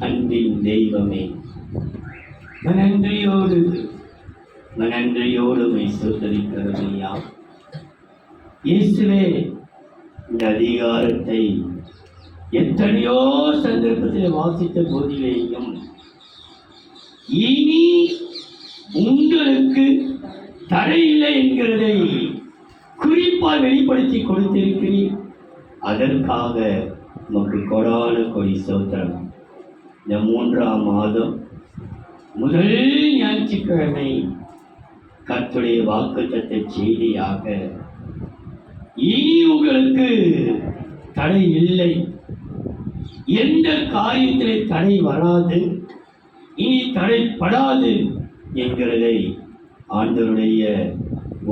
அன்பின் தெய்வமே, நன்றியோடு சோதரிக்கிறதையா இயேசுவே. இந்த அதிகாரத்தை எத்தனையோ சந்தர்ப்பத்தில் வாசித்த போதிலேயும் இனி உங்களுக்கு தடை இல்லை என்கிறதை குறிப்பாக வெளிப்படுத்தி கொடுத்திருக்கிறீர். அதற்காக நமக்கு கொடான கொடி சோத்திரம். இந்த 3ஆம் மாதம் முதல் ஞாயிற்றுக்கிழமை கர்த்தருடைய வாக்குத்தத்த செய்தியாக இனி உங்களுக்கு தடை இல்லை, எந்த காரியத்திலே தடை வராது, இனி தடைப்படாது என்கிறதை ஆண்டவருடைய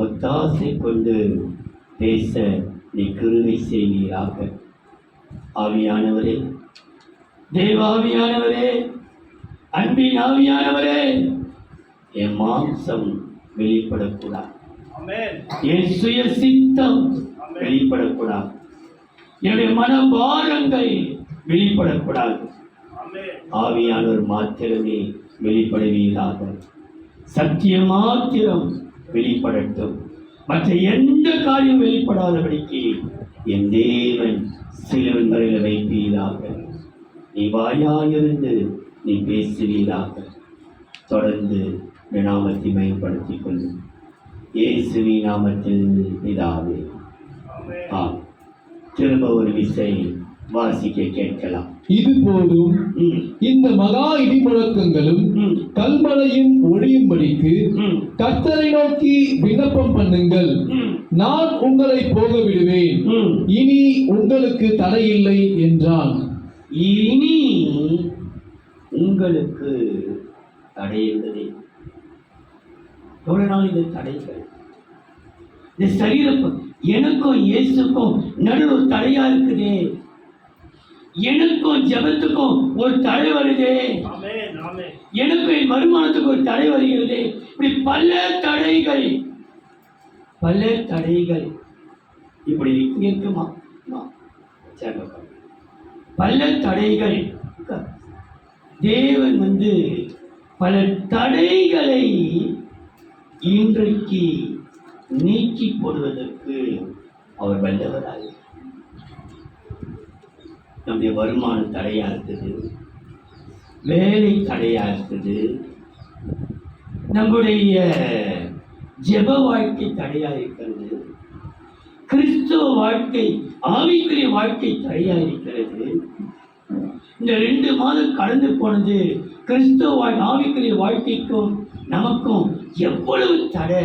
ஒத்தாசை கொண்டு பேச நீ கிருபை செய்வீராக. ஆவியானவரே, தேவாவியானவரே, அன்பின் ஆவியானவரே, என் மாம்சம் வெளிப்படக்கூடாது, என் சுய சித்தம் வெளிப்படக்கூடாது, என்னுடைய மனபாரங்கள் வெளிப்படக்கூடாது. ஆவியானவர் மாத்திரமே வெளிப்படுவீராக. சத்தியம் மாத்திரம் வெளிப்படட்டும், மற்ற எந்த காரியம் வெளிப்படாதபடிக்கு என் தேவன் சிலுவையின் மறையில் வைப்பீராக. நீ வாயாயிருந்து நீ பேசுவீராக. தொடர்ந்து நாமத்தை மேம்படுத்திக் கொள்ளும் இயேசுவின் நாமத்தில் பிதாவே. திரும்ப ஒரு விசை வாசிக்க கேட்கலாம். இது போதும், இந்த மகா இடி முழக்கங்களும் கல்மழையும் ஒழியும்படிக்கு கர்த்தரை நோக்கி விண்ணப்பம் பண்ணுங்கள். நான் உங்களை போக விடுவேன், இனி உங்களுக்கு தடையில்லை என்றான். இனி உங்களுக்கு தடை என்பதே எவ்வளவு நாள் இந்த தடைகள், இந்த சரீரம் எனக்கும் இயேசுக்கும் நடுவில் தடையா இருக்குதே, எனக்கும் ஜபத்துக்கும் ஒரு தடை வருதே, எனக்கும் என் வருமானத்துக்கு ஒரு தடை வருகிறது. இப்படி பல தடைகள் இப்படி இருக்குமா? பல தடைகள். தேவன் பல தடைகளை இன்றைக்கு நீக்கி போடுவதற்கு அவர் வல்லவராக. நம்முடைய வருமானம் தடையா இருக்குது, வேலை தடையா இருக்குது, நம்முடைய ஜெப வாழ்க்கை தடையா இருக்கிறது, கிறிஸ்துவ வாழ்க்கை ஆவிக்குரிய வாழ்க்கை தடையா இருக்கிறது. இந்த 2 மாதம் கடந்து போனது கிறிஸ்துவ ஆவிக்குரிய வாழ்க்கைக்கும் நமக்கும் எவ்வளவு தடை.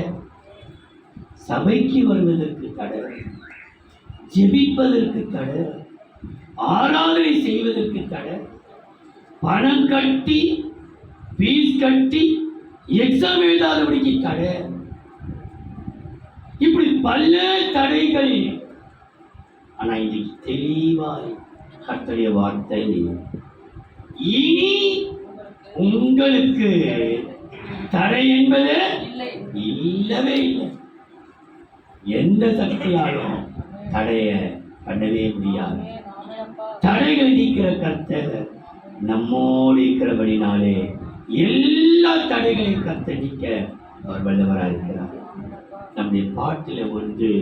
சபைக்கு வருவதற்கு தடை, ஜெபிப்பதற்கு தடை, ஆராதனை செய்வதற்கு தடை, பணம் கட்டி ஃபீஸ் கட்டி எக்ஸாம் எழுதாதபடிக்கு தடை. இப்படி பல தடைகள். ஆனா இன்னைக்கு தெளிவாய் கர்த்தருடைய வார்த்தை, இனி உங்களுக்கு தடை என்பது இல்லவே இல்லை. எந்த சக்தியாலும் தடைய பண்ணவே முடியாது. தடைகள் நீக்கிற கர்த்தர் நம்மோடு இருக்கிறபடினாலே எல்லா தடைகளையும் கர்த்தர் நீக்க அவர் வல்லவராக இருக்கிறார். நம்முடைய பாட்டில் ஒன்று,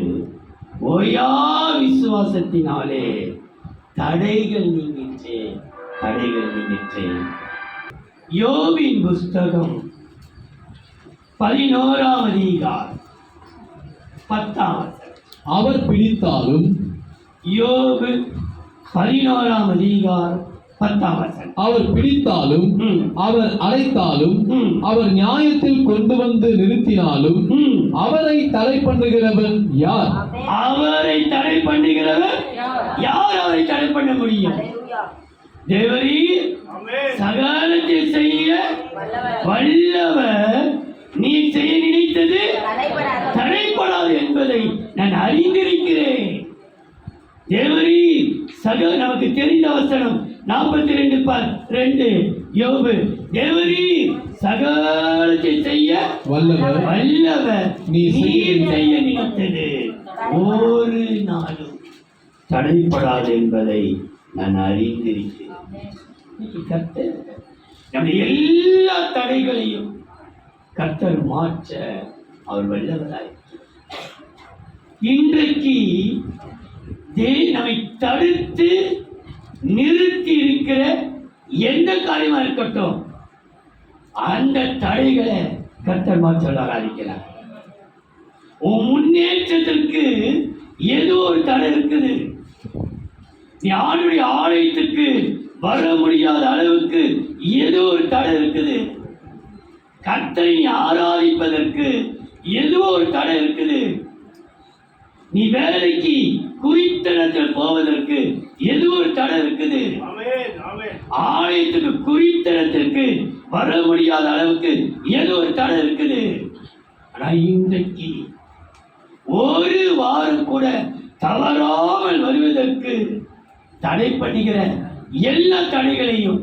ஓயா விசுவாசத்தினாலே தடைகள் நீங்கிற்றே. யோபின் புஸ்தகம் 11ஆம் அதிகாரம் 10ஆம். அவர் பிடித்தாலும், யோபு 11ஆம் அதிகாரம் 10ஆம். அவர் பிடித்தாலும், அவர் அழைத்தாலும், அவர் நியாயத்தில் கொண்டு வந்து நிறுத்தினாலும், அவரை தடை பண்ணுகிறவன் யார்? அவரை தடை பண்ணுகிறவர் யார்? அவரை தடை பண்ண முடியும்? தேவரீர் சகலத்தை செய்ய வல்லவர். நீ செய்ய நினைத்தது தடைப்படாது என்பதை நான் அறிந்திருக்கிறேன். தேவரீர் நமக்கு தெரிந்த வசனம் 42:2 யோபு. தேவரீர் சகலத்தை செய்ய வல்லவர். நீ செய்ய நினைத்தது ஒரு நாளும் தடைப்படாது என்பதை நான் அறிந்திருக்கிறேன். இன்னைக்கு கர்த்தர் நம்முடைய எல்லா தடைகளையும் கர்த்தர் மாற்ற அவர் வல்லவராய் இன்றைக்கு நம்மை தடுத்து நிறுத்தி இருக்கிற எந்த காரியமா இருக்கட்டும் அந்த தடைகளை கர்த்தர் மாற்ற ஆரம்பிக்கிறார். உன் முன்னேற்றத்திற்கு ஏதோ ஒரு தடை இருக்குது. நீ ஆளுடைய ஆலயத்துக்கு வர முடியாத அளவுக்கு ஏதோ ஒரு தடை இருக்குது. கர்த்தரை நீ ஆராதிப்பதற்கு ஏதோ ஒரு தடை இருக்குது. நீ வேலைக்கு குறித்த நேரத்தில் போவதற்கு ஏதோ ஒரு தடை இருக்குது. ஆலயத்துக்கு குறித்த நேரத்திற்கு வர முடியாத அளவுக்கு ஏதோ ஒரு தடை இருக்குது. ஆனா இன்றைக்கு ஒரு வாரம் கூட தவறாமல் வருவதற்கு தடை பண்ணுகிற எல்லா தடைகளையும்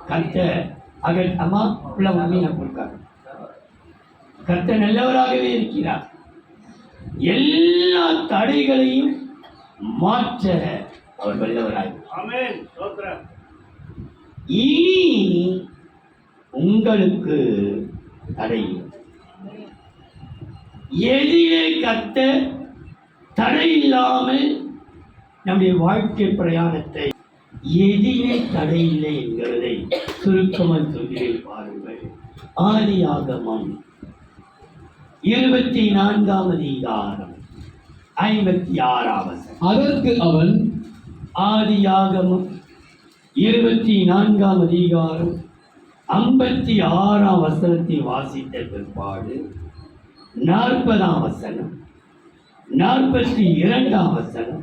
கர்த்தர் அம்மா உள்ள மீனை கொடுக்காங்க. கர்த்தர் நல்லவராகவே இருக்கிறார். எல்லா தடைகளையும் மாற்ற அவர் வல்லவராக. இனி உங்களுக்கு தடை எதிலே கர்த்தர் தடை இல்லாமல் நம்முடைய வாழ்க்கை பிரயாணத்தை எதிலே தடை இல்லை என்கிறதை சுருக்கமாக சொல்கிறேன் பாருங்கள். ஆதியாகமம் 24ஆம் அதிகாரம் 56ஆம் வசனம். அதற்கு அவன் ஆதியாகமம் 24ஆம் அதிகாரம் 56ஆம் வசனத்தை வாசித்த பிற்பாடு 40ஆம் வசனம் 42ஆம் வசனம்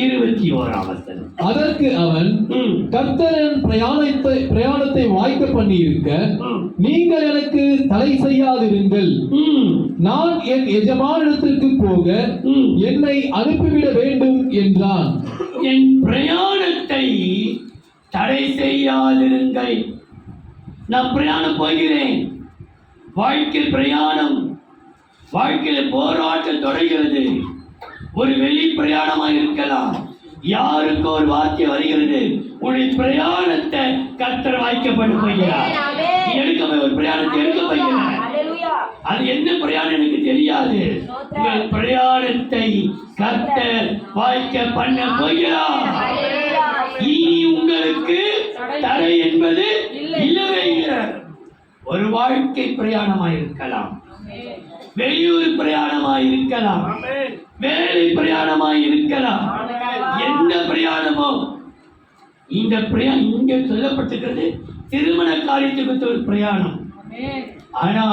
21ஆம் வசனம். அதற்கு அவன் கர்த்தரின் பிரயாணத்தை வாய்க்க பண்ணி இருக்க நீங்கள் எனக்கு தடை செய்யாதிருங்கள். நான் என் எஜமானிடத்திற்கு போக என்னை அனுப்பிவிட வேண்டும் என்றான். என் பிரயாணத்தை தடை செய்யாதிருங்கள். நான் பிரயாணம் போகிறேன். வாழ்க்கை பிரயாணம், வாழ்க்கையில் போராட்டம் தொடர்கிறது. ஒரு வெளி பிரயாணமாக இருக்கலாம். யாருக்கு ஒரு வார்த்தை வருகிறது, உன்னுடைய பிரயாணத்தை கர்த்தர் வாய்க்கப்பட்டு போகிறார். எடுக்க ஒரு பிரயாணத்தை எடுக்க போகிறார். அது என்ன பிரயாணம் எனக்கு தெரியாது. உங்கள் பிரயாணத்தை கர்த்தர் வாய்க்க பண்ண போகிறார். இனி உங்களுக்கு தடை என்பது இல்லவே இல்லை. ஒரு வாழ்க்கை பிரயாணமாக இருக்கலாம், வெளியூர் பிரயாணமாக இருக்கலாம், வேலை பிரயாணமாக இருக்கலாம். எந்த பிரயாணமோ இந்த பிரயாணம் இங்கே சொல்லப்பட்டிருக்கிறது திருமண காரியத்துக்கு ஒரு பிரயாணம். ஆனா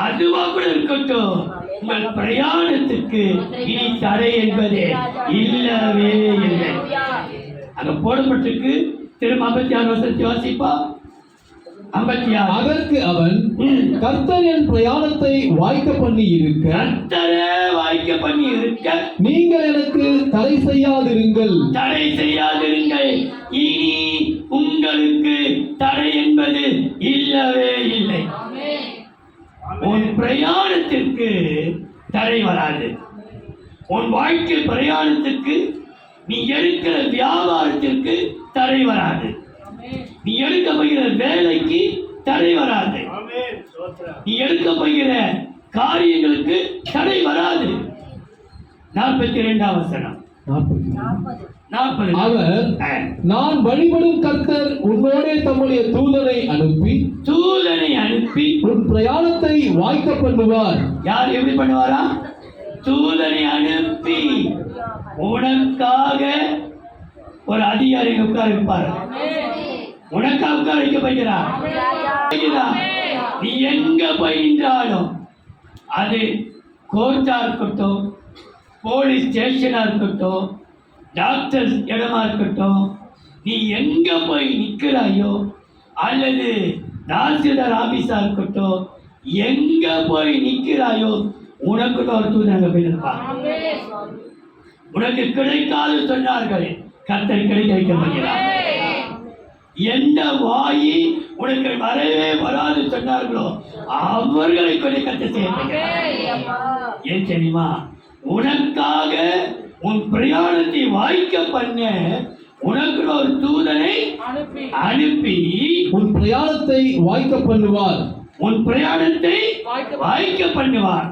அதுவா கூட இருக்கட்டும், உங்கள் பிரயாணத்துக்கு இனி தடை என்பது இல்லவே இல்லை. அங்க போடப்பட்டிருக்கு. திரும்ப 56 வருஷத்தை வாசிப்பா. 56. அதற்கு அவன் கர்த்தர் என் பிரயாணத்தை வாய்க்க பண்ணி இருக்க, கர்த்தரை வாய்க்க பண்ணி இருக்க நீங்கள் எனக்கு தடை செய்யாதிருங்கள். தடை செய்யாதிருங்கள். இனி உங்களுக்கு தடை என்பது இல்லவே இல்லை. உன் பிரயாணத்திற்கு தடை வராது. உன் வாழ்க்கை பிரயாணத்துக்கு, நீ எடுக்கிற வியாபாரத்திற்கு தடை வராது. நீ எடுக்க போகிற வேலைக்கு தடை வராது. நீ எடுக்க போகிற காரியங்களுக்கு தடை வராது. 42ஆம் வசனம். 40. அவர் நான் வழிபடும் கர்த்தர் உன்னோடே தம்முடைய தூதனை அனுப்பி உன் பிரயாணத்தை வாய்க்க பண்ணுவார். யார் எப்படி பண்ணுவாரா? தூதனை அனுப்பி உனக்காக ஒரு அதிகாரி உட்கார வைப்பார். உனக்காக உட்கார வைக்க போகிறார். நீ எங்க போயின்றாலும், அது கோர்ட்டா இருக்கட்டும், போலீஸ் ஸ்டேஷனா இருக்கட்டும், டாக்டர் இடமா இருக்கட்டும், நீ எங்க போய் நிற்கிறாயோ, அல்லது தாசில்தார் ஆபீஸா இருக்கட்டும், எங்க போய் நிற்கிறாயோ உனக்கு ஒரு தூதன் அங்க போயிருப்பார். உனக்கு கிடைக்காது சொன்னார்கள், கர்த்தர் கிடைக்க வைக்க போகிறார். எந்த வாயி உனக்கு வரவே வராது சொன்னார்களோ அவர்களை கொண்டு கர்த்தர் செய்ய போகிறார். ஏன் தெரியுமா? உனக்காக உன் பிரயாணத்தை வாய்க்க பண்ண உனக்கு ஒரு தூதனை அனுப்பி உன் பிரயாணத்தை வாய்க்க பண்ணுவார். உன் பிரயாணத்தை வாய்க்க பண்ணுவார்.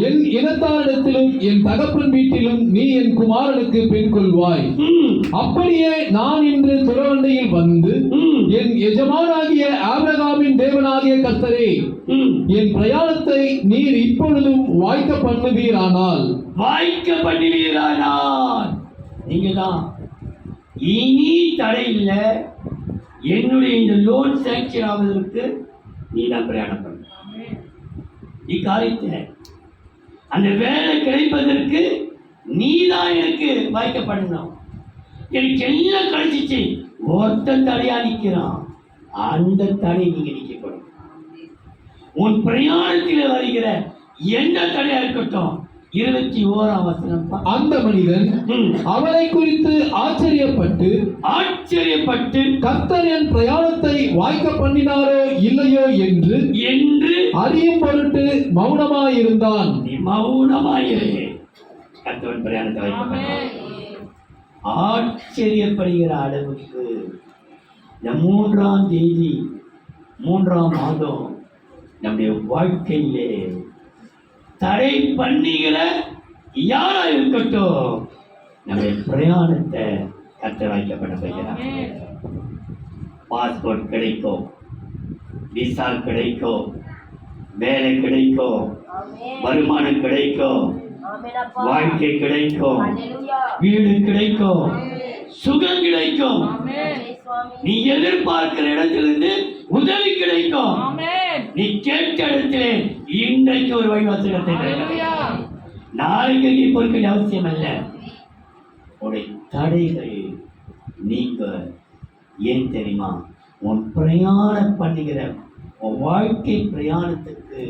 என் இனத்தாரிடத்திலும் என் தகப்பன் வீட்டிலும் நீ என் குமாரனுக்கு பெண் கொள்வாய். அப்படியே நான் இன்று துறவண்டையில் வந்து என் எஜமானாகிய ஆபிரகாமின் தேவனாகிய கர்த்தரே, என் பிரயாணத்தை நீர் இப்பொழுதும் வாய்க்க பண்ணுவீரானால் நீங்க தான் இனி தடை இல்லை. என்னுடைய இந்த லோன் சாங்ஷன் ஆவதற்கு நீ தான் பிரயாணம் பண்ண. இக்காரியத்தை அந்த வேலை கிடைப்பதற்கு நீ தான் எனக்கு வாய்க்க பண்ணணும். எனக்கு எல்லாம் கிடைச்சிச்சு, ஒருத்தன் தடையா நிற்கிறான். அந்த தடை நீங்க நிற்கப்படும். உன் பிரயாணத்தில் வருகிற எந்த தடையா இருக்கட்டும். 21ஆம் வசனம். அந்த மனிதன் அவரை குறித்து ஆச்சரியப்பட்டு கர்த்தர் என் பிரயாணத்தை வாய்க்க பண்ணினாரோ இல்லையோ என்று அறியும் பொருட்டு மௌனமாயிருந்தான். நீ மௌனமாயிரு. கர்த்தர் பிரயாணத்தை வாய்க்க பண்ணினார். ஆச்சரியப்படுகிற அளவுக்கு இந்த 3ஆம் தேதி 3ஆம் மாதம் நம்முடைய வாழ்க்கையிலே தடை பண்ணுகிற யாரா இருக்கட்டும், நம்முடைய பிரயாணத்தை கர்த்தர் வாய்க்கப்பட போகிறார். பாஸ்போர்ட் கிடைக்கும், விசா கிடைக்கும், வேலை கிடைக்கும், வருமானம் கிடைக்கும், வாழ்க்கை கிடைக்கும், வீடு கிடைக்கும், சுகம் கிடைக்கும். நீ எதிர்பார்க்கிற இடத்திலிருந்து உதவி கிடைக்கும். நீ கேட்க இடத்திலே இன்றைக்கு ஒரு வழிவாசகத்தை கிடைக்கும். நாளைக்கு நீ பொறுக்க அவசியம் அல்ல. உடைய தடைகள் நீங்க ஏன் தெரியுமா? உன் பிரயாணம் பண்ணுகிற உன் வாழ்க்கை பிரயாணத்துக்கு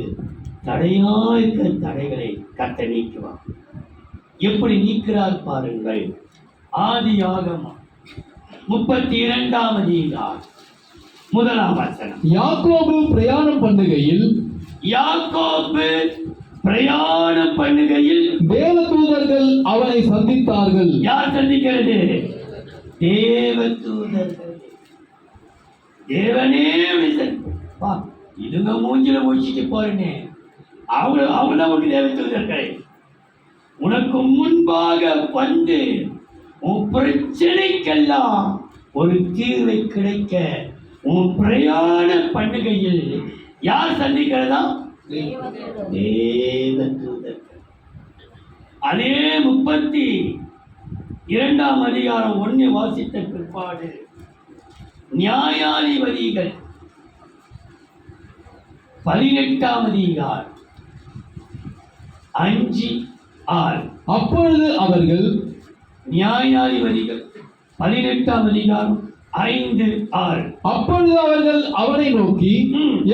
தடையா இருக்கிற தடைகளை கட்ட நீக்குவான். எப்படி நீக்கிறார் பாருங்கள். ஆதியாகமம் 32ஆம் அதிகாரம் 1ஆம் வசனம். யாக்கோபு பிரயாணம் பண்ணுகையில் தேவதூதர்கள் அவனை சந்தித்தார்கள். யார் சந்திக்கிறது? தேவதூதர்கள். தேவனே இதுங்க மூஞ்சில முடிச்சுட்டு போறேனே, அவங்க உனக்கு தேவதூதர்கள் உனக்கு முன்பாக வந்து உன் பிரச்சனைக்கெல்லாம் ஒரு தீர்வை கிடைக்க உன் பிரயாண பண்ணுகையில் யார் சந்திக்கிறதா? தேவதூதர்கள். அதே 32ஆம் அதிகாரம் 1 வாசித்த பிற்பாடு நியாயாதிபதிகள் 18ஆம் அதிகாரம் 5-6. அப்பொழுது அவர்கள் நியாயாதிபதிகள் 18ஆம் அதிகாரம் 5-6. அப்பொழுது அவர்கள் அவனை நோக்கி,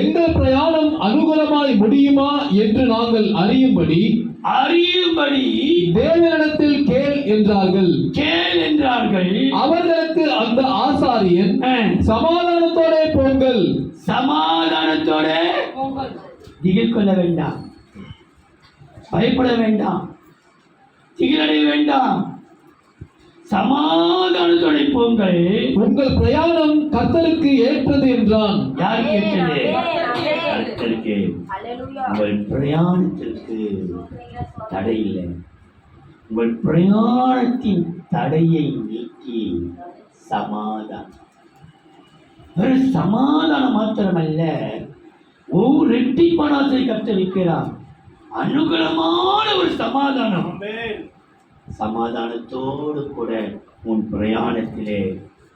எங்கள் பிரயாணம் அனுகூலமாய் முடியுமா என்று நாங்கள் அறியும்படி தேவனிடத்தில் கேள் என்றார்கள். அவர்களுக்கு அந்த ஆசாரியன், சமாதானத்தோட போங்கள். சமாதானத்தோட திகில் கொள்ள வேண்டாம், பயப்பட வேண்டாம், திகிலடைய வேண்டாம், சமாதானத்தோட போங்கள். உங்கள் பிரயாணம் கர்த்தருக்கு ஏற்றது என்றான். யாருக்கு ஏற்றது? கர்த்தருக்கு. உங்கள் பிரயாணத்திற்கு தடை இல்லை. உங்கள் பிரயாணத்தின் தடையை நீக்கி சமாதானம். ஒரு சமாதானம் மாத்திரமல்ல, ஒவ்வொரு ரெட்டிப்பானத்தை கர்த்தர் வைக்கிறார். அனுகூலமான ஒரு சமாதானம். சமாதானத்தோடு கூட உன் பிரயாணத்திலே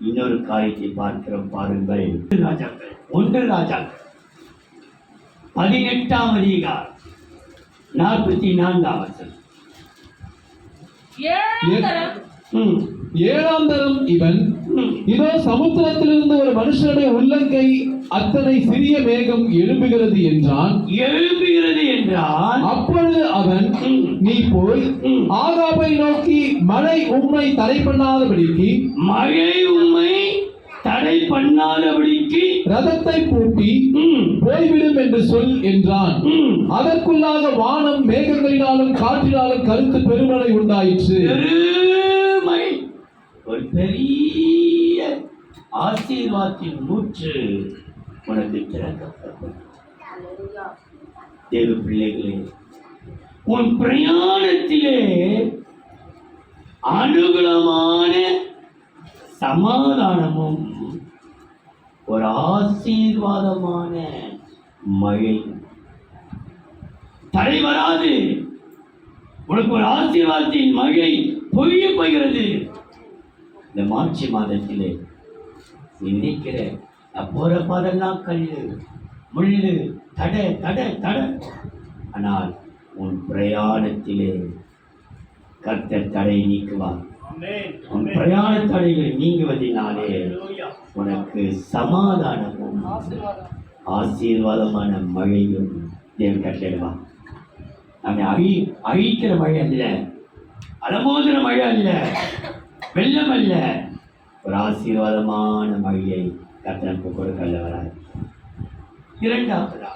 இன்னொரு காரியத்தை பார்க்கிறோம் பாருங்கள். 1 ராஜாக்கள் 18ஆம் அதிகாரம் 44ஆம் வசனம். 7ஆம் தரம் இவன், இதோ சமுத்திரத்திலிருந்து ஒரு மனுஷனுடைய உள்ளங்கை அத்தனை சிறிய மேகம் எழும்புகிறது என்றான். அப்பொழுது அவன், நீ போய் ஆகாபை நோக்கி மழை உம்மை தடை பண்ணாதபடிக்கு ரதத்தை பூட்டி போய்விடும் என்று சொல் என்றான். அதற்குள்ளாக வானம் மேகங்களினாலும் காற்றினாலும் கருத்து பெருமழை உண்டாயிற்று. ஒரு பெரிய ஆசீர்வாதத்தின் ஊற்று உனக்கு திறக்கப்படும். தேவ பிள்ளைகளே, உன் பிரயாணத்திலே அனுகூலமான சமாதானமும் ஒரு ஆசீர்வாதமான மழை தடை வராது. உனக்கு ஒரு ஆசீர்வாதத்தின் மழை பொழிய போகிறது. இந்த மார்ச் மாதத்திலே நினைக்கிற போற பாதெல்லாம் கல்லு முள்ளு தடை தடை தடை. ஆனால் உன் பிரயாணத்திலே கர்த்தர் தடை நீக்குவார். உன் பிரயாண தடைகள் நீங்குவதினாலே உனக்கு சமாதானமும் ஆசீர்வாதமான மழையும் தேவன் கட்டளையிடுவார். நம்ம அழிக்கிற மழை அல்ல, அலமோதுற மழை அல்ல, வெள்ளம் அல்ல, ஒரு ஆசீர்வாதமான மழையை கர்த்தனுக்கு கொடுக்கல வராது. இரண்டாவதா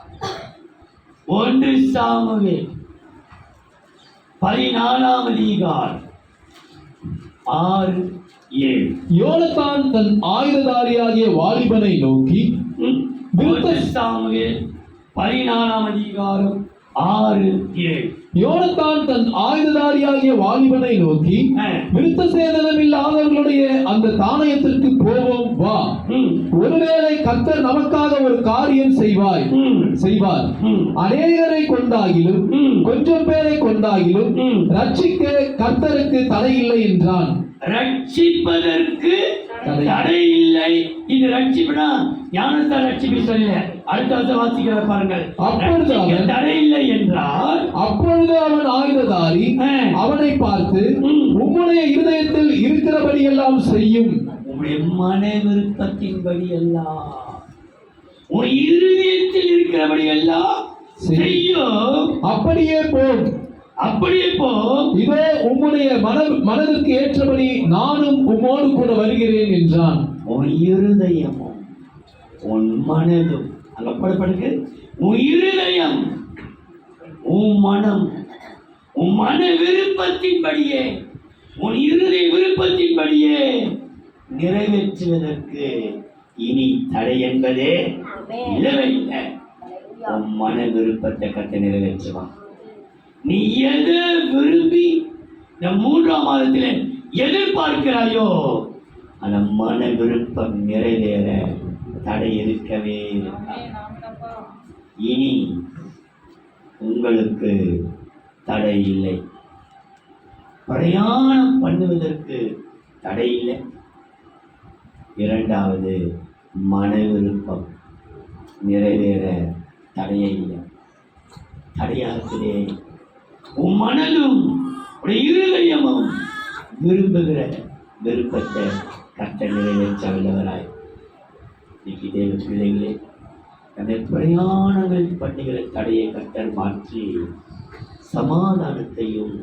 1 சாமுவேல் 14 6-7. யோனத்தான் தன் ஆயுததாரியாகிய வாலிபனை நோக்கி 1 சாமுவேல் 14 6-7. யோனத்தான் தன் ஆயுததாரியாகிய வாலிபனை நோக்கி, விருத்த சேதனம் இல்லாதவர்களுடைய அந்த தானயத்திற்கு போவோம் வா. ஒருவேளை கர்த்தர் நமக்காக ஒரு காரியம் செய்வார். அநேகரை கொண்டாகிலும் கொஞ்சம் பேரை கொண்டாகிலும் ரட்சிக்க கர்த்தருக்கு தடையில்லை என்றான். ரட்சிப்பதற்கு தடை இல்லை. இது ரட்சிப்புனா ஞானத்தை ரட்சிப்பு சொல்ல. அடுத்த வாசிக்கிற பாருங்கள். அப்பொழுது அவன் தடை இல்லை என்றால், அப்பொழுது அவன் ஆயுததாரி அவனை பார்த்து, உம்முடைய இருதயத்தில் இருக்கிறபடி எல்லாம் செய்யும். உங்களுடைய மன விருப்பத்தின்படி எல்லாம், உன் இருதயத்தில் இருக்கிறபடி எல்லாம் செய்யும். அப்படியே போம், அப்படியே போ. இதோ உம்முடைய மனதிற்கு ஏற்றபடி நானும் உம்மோடு கூட வருகிறேன் என்றான். உன் இருதயமும் உன் மனதும் அங்க படுக்கு. உன் இருதயம் உன் மனம் உன் மன விருப்பத்தின்படியே உன் இருதய விருப்பத்தின்படியே நிறைவேற்றுவதற்கு இனி தடை என்பதே இல்லவே இல்லை. உன் மன விருப்பத்தை கற்று நிறைவேற்றுவான். நீ எதை விரும்பி இந்த 3ஆம் மாதத்தில் எதிர்பார்க்கிறாயோ அந்த மன விருப்பம் நிறைவேற தடை இருக்கவே. இனி உங்களுக்கு தடை இல்லை. பிரயாணம் பண்ணுவதற்கு தடை இல்லை. இரண்டாவது, மன விருப்பம் நிறைவேற தடையே இல்லை. தடையாகத்திலே உன் மனதும் உடைய இருதயமும் விரும்புகிற விருப்பத்தை கர்த்தர் நிறைவேற்ற வல்லவராய். இன்னைக்கு தேவ பிள்ளைகளே, அந்த பிரயாணங்கள் பண்ணுகிற தடையை கர்த்தர் மாற்றி சமாதானத்தையும்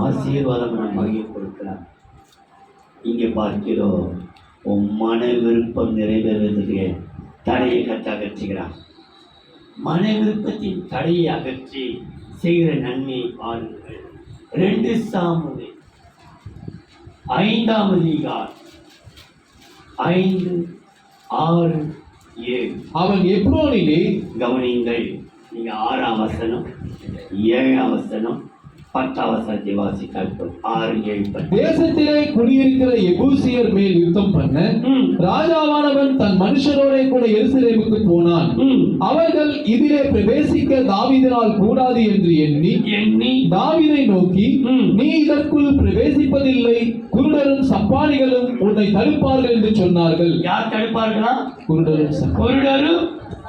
ஆசீர்வாதம் மகிழ கொடுக்கிறார். இங்கே பார்க்கிறோம், உன் மன விருப்பம் நிறைவேறுவதற்கு தடையை கர்த்தர் அகற்றுகிறார். மன விருப்பத்தின் தடையை அகற்றி செய்கிற நன்மையை பாருங்கள். 2 சாமுவேல் 5 5, 6, 7. அவன் எப்ரோனிலே, கவனிங்கள், நீங்க 6ஆம் வசனம் 7ஆம் வசனம் 10ஆம் வசனத்தை வாசித்தால் 6, 7, 10. தேசத்திலே குடியிருக்கிற எபூசியர் மேல் யுத்தம் பண்ண ராஜாவானவன் தன் மனுஷரோட கூட எருசலேமுக்கு போனான். அவர்கள் இதிலே பிரவேசிக்க தாவீதினால் கூடாது என்று எண்ணி தாவீதை நோக்கி, நீ இதற்குள் பிரவேசிப்பதில்லை, குருடரும் சப்பானிகளும் உன்னை தடுப்பார்கள் என்று சொன்னார்கள். யார் தடுப்பார்களா? குருடரும்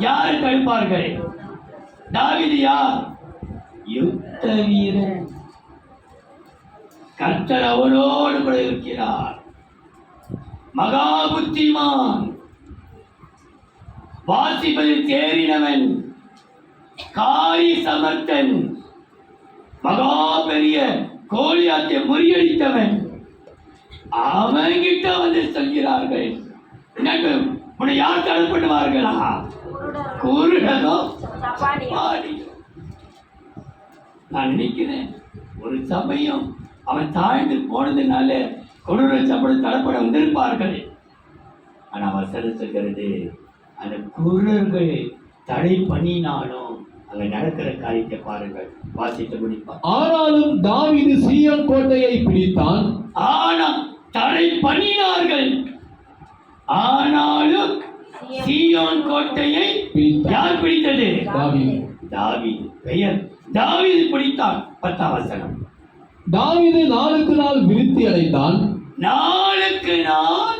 யார் தடுப்பார்கள்? தாவீது யார்? யுத்த வீரன். கர்த்தர் அவனோடு கூட இருக்கிறார். மகா புத்திமான், வாசிப்பதில் தேறினவன், காய் சமர்த்தன், மகா பெரிய கோலியாத்தை முறியடித்தவன். அவன்கிட்ட வந்து சொல்கிறார்கள், உன்னை யார் தடை பண்ணுவார்களா? குருடனோ சப்பானியோ. நான் நினைக்கிறேன், ஒரு சமயம் அவன் தாழ்ந்து போனதுனால கொடூர சம்பளம் தரப்பட வந்திருப்பார்கள். ஆனால் வசனம் சொல்கிறது, அந்த குருடர்கள் தடை பண்ணினாலும் அங்க நடக்கிற காரியத்தை பாருங்கள். வாசித்து முடிப்பார். ஆனாலும் தாவீது சீயோன் கோட்டையை பிடித்தான். ஆனால் தடை பண்ணினார்கள், ஆனாலும் சீயோன் கோட்டையை யார் பிடித்தது? தாவீது. தாவீது. பெயர் தாவீது பிடித்தான். 10ஆம் வசனம். தாவீது நாளுக்கு நாள் விருத்தி அடைந்தான். நாளுக்கு நாள்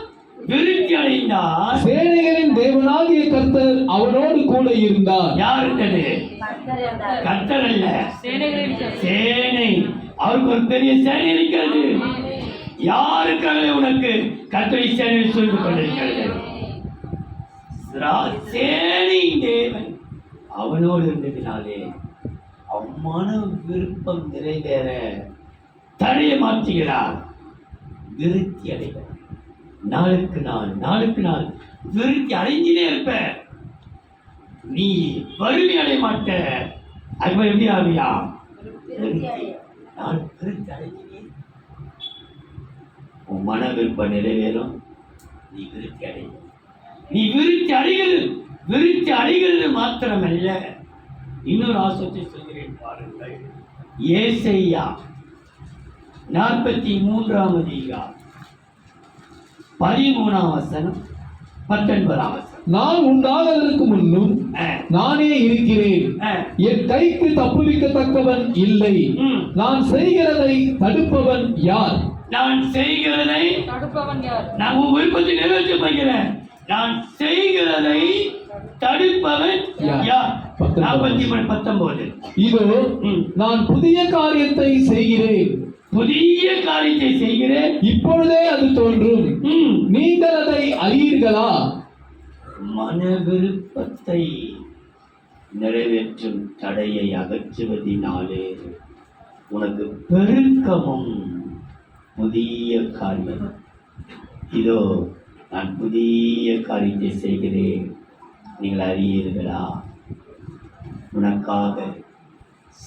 விருத்தி அடைந்தான். சேனைகளின் தேவனாகிய கர்த்தர் அவனோடு கூட இருந்தார். யார் இருந்தது? கர்த்தர் அல்ல, சேனை. அவருக்கு ஒரு பெரிய சேனை இருக்கிறது. யாருக்காக உனக்கு கர்த்தரை சேனை சொல்லிக் கொண்டிருக்கிறது? சேனையின் தேவன் அவனோடு இருந்ததினாலே அவன் மன விருப்பம் நிறைவேற தடையை மாற்றுகிறார். விருத்தி அடைகிறார். நாளுக்கு நாள் விருத்தி அடைஞ்சினே இருப்ப. நீ வறுமை அடைய மாட்ட. அது எப்படி ஆவியா? நான் விருத்தி அடைஞ்சினே. உன் மன விருப்பம் நிறைவேறும். நீ விருத்தி அடை. நீ விருத்தி அடைகிறது மாத்திரமல்ல, இன்னொரு ஆசத்தை சொல்கிறேன் பாருங்கள். ஏசாயா 43ஆம் அதிகாரம் 13ஆம் வசனம் 19ஆம் வசனம். நான் உண்டாவதற்கு முன்னும் நானே இருக்கிறேன். என் கைக்கு தப்புவிக்கத்தக்கவன் இல்லை. நான் செய்கிறதை தடுப்பவன் யார்? நான் செய்கிறதை தடுப்பவன் யார்? நான் உன் விருப்பத்தை நிறைவேற்ற போகிறேன். நான் செய்கிறதை தடுப்பவன் யார்? 43:19. இதோ நான் புதிய காரியத்தை செய்கிறேன். புதிய காரியத்தை செய்கிறேன். இப்பொழுதே அது தோன்றும். நீங்கள் அதை அறியீர்களா? மன விருப்பத்தை நிறைவேற்றும் தடையை அகற்றுவதினாலே உனக்கு பெருக்கமும் புதிய காரியம். இதோ நான் புதிய காரியத்தை செய்கிறேன், நீங்கள் அறியீர்களா? உனக்காக,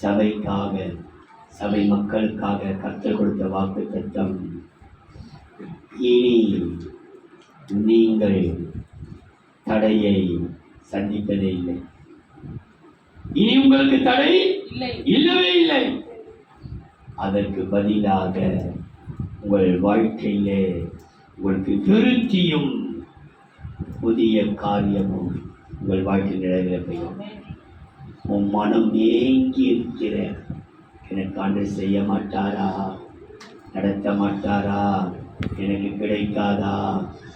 சபைக்காக, சபை மக்களுக்காக கர்த்தர் கொடுத்த வாக்குத்தத்தம். இனி நீங்கள் தடையை சந்திப்பதே இல்லை. இனி உங்களுக்கு தடை இல்லவே இல்லை. அதற்கு பதிலாக உங்கள் வாழ்க்கையிலே உங்களுக்கு விருத்தியும் புதிய காரியமும் உங்கள் வாழ்க்கையில் நிறைவேறும். உன் மனம் ஏங்கி இருக்கிற, எனக்கு ஆண்டவர் செய்ய மாட்டாரா, நடத்த மாட்டாரா, எனக்கு கிடைக்காதா,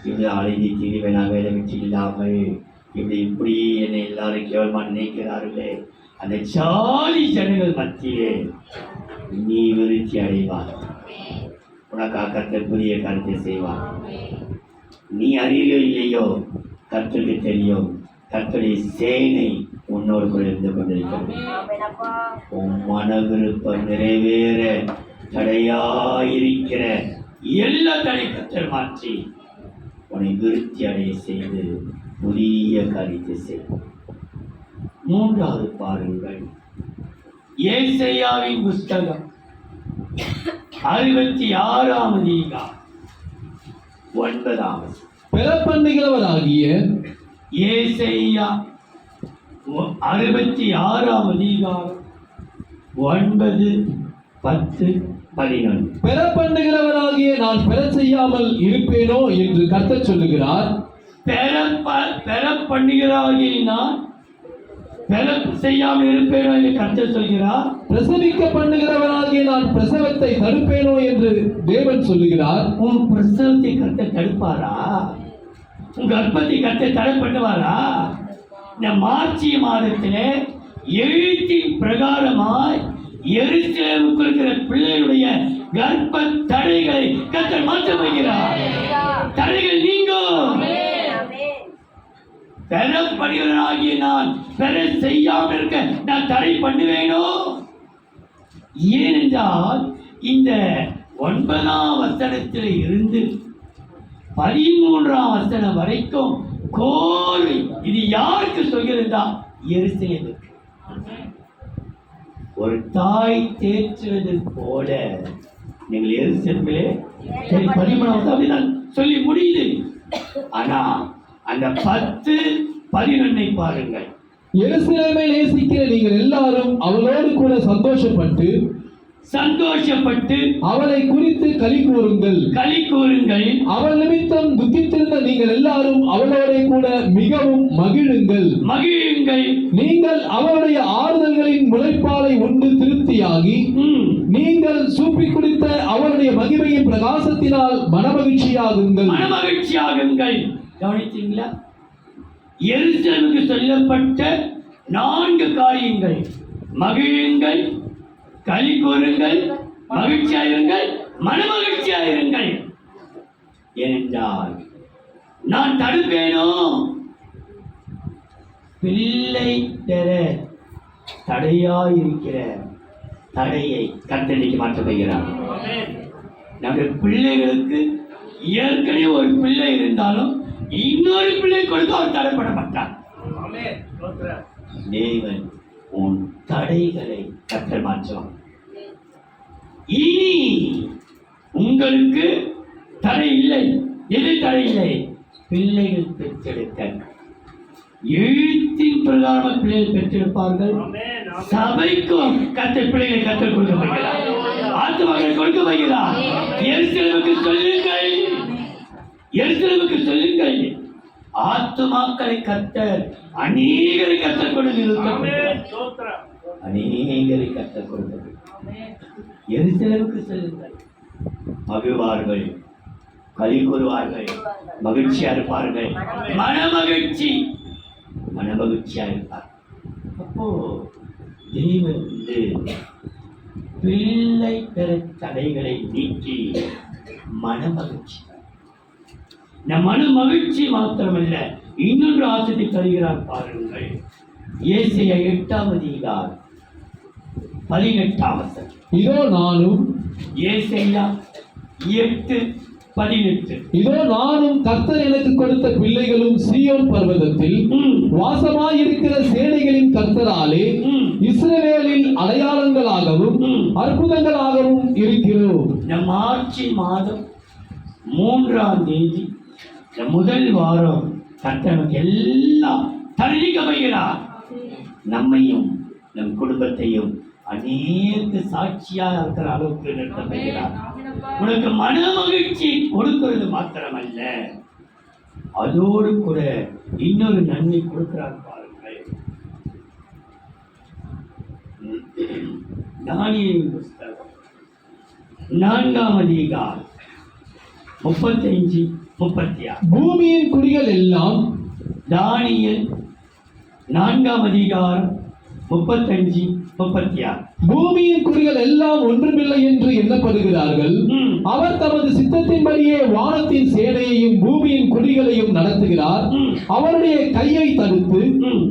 இப்படி அழைஞ்சி திரிவை நான் வேலை விட்டு இல்லாமல் இப்படி என்னை எல்லாரும் கேவலமாக நினைக்கிறார்களே, அந்த சாதி ஜனங்கள் மத்தியிலே நீ விருத்தி அடைவார். உனக்காக கர்த்தர் புதிய காரியத்தை செய்வார். நீ அறியோ இல்லையோ, கர்த்தருக்கு தெரியும். கர்த்தருடைய சேனை உன்னோடு கூட இருந்து கொண்டிருக்கிறது. உன் மன விருப்பம் நிறைவேற தடையாயிருக்கிற எல்லா தடை கர்த்தர் மாற்றி உன்னை விருத்தி அடைய செய்து புதிய காரியத்தை செய்யும். 3வது பாருங்கள், ஏசாயாவின் புஸ்தகம் 66ஆம் அதிகாரம் 9ஆம் வசனம். பெறப்பண்ணுகிறவராகிய ஏசாயா 66ஆம் அதிகாரம் 9, 10, 11. பெறப்பண்ணுகிறவராகிய நான் பெற செய்யாமல் இருப்பேனோ என்று கர்த்தர் சொல்லுகிறார். பெற பண்ணுகிறாகிய நான் பெற செய்யாமல் இருப்பேனோ என்று கர்த்தர் சொல்கிறார். பிரசவிக்க பண்ணுகிறவராகிய நான் பிரசவத்தை தடுப்பேனோ என்று தேவன் சொல்லுகிறார். உன் பிரசவத்தை கர்த்தர் தடுப்பாரா? உன் கர்ப்பத்தை கர்த்தர் தடை பண்ணுவாரா? இந்த மார்ச் மாதத்திலே எழுத்தின் பிரகாரமாய் எருசலேமுக்கு இருக்கிற பிள்ளைகளுடைய கர்ப்ப தடைகளை கர்த்தர் மாற்ற வைக்கிறார். தடைகள் நீங்கும். பெறப்படுகிறவனாகிய நான் பெற செய்யாமல் இருக்க நான் தடை பண்ணுவேனோ? ஏனென்றால் இந்த 9ஆம் வசனத்தில் இருந்து 13ஆம் வசனம் வரைக்கும் கோரி இது யாருக்கு சொல்கிறதா? எருசலேமுக்கு. ஒரு தாய் தேற்றுவது போல நீங்கள் எருசலேமிலே சரி 13வது அப்படிதான் சொல்லி முடியுது. ஆனா அந்த 10-11 பாருங்கள். எருசலேமை நேசிக்கிற நீங்கள் எல்லாரும் அவளோடு கூட சந்தோஷப்பட்டு அவளை குறித்து களி கூறுங்கள். அவள் நிமித்தம் துக்கித்திருந்த நீங்கள் எல்லாரும் அவளோட கூட மிகவும் மகிழுங்கள். நீங்கள் அவளுடைய ஆறுதல்களின் முளைப்பாலை உண்டு திருப்தியாகி நீங்கள் சூப்பி குடித்த அவளுடைய மகிமையின் பிரகாசத்தினால் மனமகிழ்ச்சியாகுங்கள். கவனித்தீங்களா? எருசலேமுக்கு சொல்லப்பட்ட 4 காரியங்கள். மகிழுங்கள், களி கூறுங்கள், மகிழ்ச்சியாயிருங்கள், மனமகிழ்ச்சியாயிருங்கள். ஏனென்றால் நான் தடுப்பேனோ பிள்ளை பெற தடையாயிருக்கிற தடையை கர்த்தர் மாற்ற போகிறார். நம்முடைய பிள்ளைகளுக்கு ஏற்கனவே ஒரு பிள்ளை இருந்தாலும் இன்னொரு பிள்ளை கொடுத்து அவர் தடைப்பட மாட்டார். தேவன் உன் தடைகளை கர்த்தர் மாற்றுவார். இனி உங்களுக்கு தடை இல்லை. எது தடை இல்லை? பிள்ளைகள் பெற்றெடுக்க. எழுத்தின் பிரகாரம் பிள்ளைகள் பெற்றெடுப்பார்கள். சபைக்கும் கர்த்தர் பிள்ளைகளை கர்த்தர் கொடுக்க போகிறார். ஆத்துமாக்கள் கொடுக்க போகிறார். எருசலேமுக்கு சொல்லுங்கள், ஆத்துமாக்களை கர்த்தர் அநேகரை கர்த்தர் கொடுத்து அநேகரை கர்த்தர் கொடுத்தது. எருசலேமுக்கு சொல்லுங்கள், மகிழ்வார்கள், களி கூறுவார்கள், மகிழ்ச்சியா இருப்பார்கள், மனமகிழ்ச்சியா இருப்பார். அப்போ தெய்வம் பிள்ளை பெற தடைகளை நீக்கி மனமகிழ்ச்சி. மனமகிழ்ச்சி மாத்திரமல்ல, இன்னொன்று ஆசத்தை தருகிறார் பாருங்கள். ஏசாயா 8:18. இதோ நானும் ஏசாயா 8:18. இதோ நானும் கர்த்தர் எனக்கு கொடுத்த பிள்ளைகளும் சீயோன் பர்வதத்தில் வாசமாயிருக்கிற சேனைகளின் கர்த்தராலே இஸ்ரவேலில் அடையாளங்களாகவும் அற்புதங்களாகவும் இருக்கிறோம். மார்ச் மாதம் 3ஆம் தேதி முதல் வாரம் கர்த்தனுக்கு எல்லாம் தரிக்க வைக்கிறார். நம்மையும் நம் குடும்பத்தையும் அநேக சாட்சியாக இருக்கிற அளவுக்கு நிறுத்த வைக்கிறார். உனக்கு மன மகிழ்ச்சி கொடுக்கிறது மாத்திரமல்ல, அதோடு கூட இன்னொரு நன்மை கொடுக்கிறார் பாருங்கள். தானியேலின் புஸ்தகம் 4ஆம் அதிகாரம் 35-36. பூமியின் குடிகள் எல்லாம், தானியேல் 4ஆம் அதிகாரம் 35-36. பூமியின் குடிகள் எல்லாம் ஒன்றுமில்லை என்று எண்ணப்படுகிறார்கள். அவர் தமது சித்தத்தின்படியே வானத்தின் சேனையையும் பூமியின் குடிகளையும் நடத்துகிறார். அவருடைய கையை தடுத்து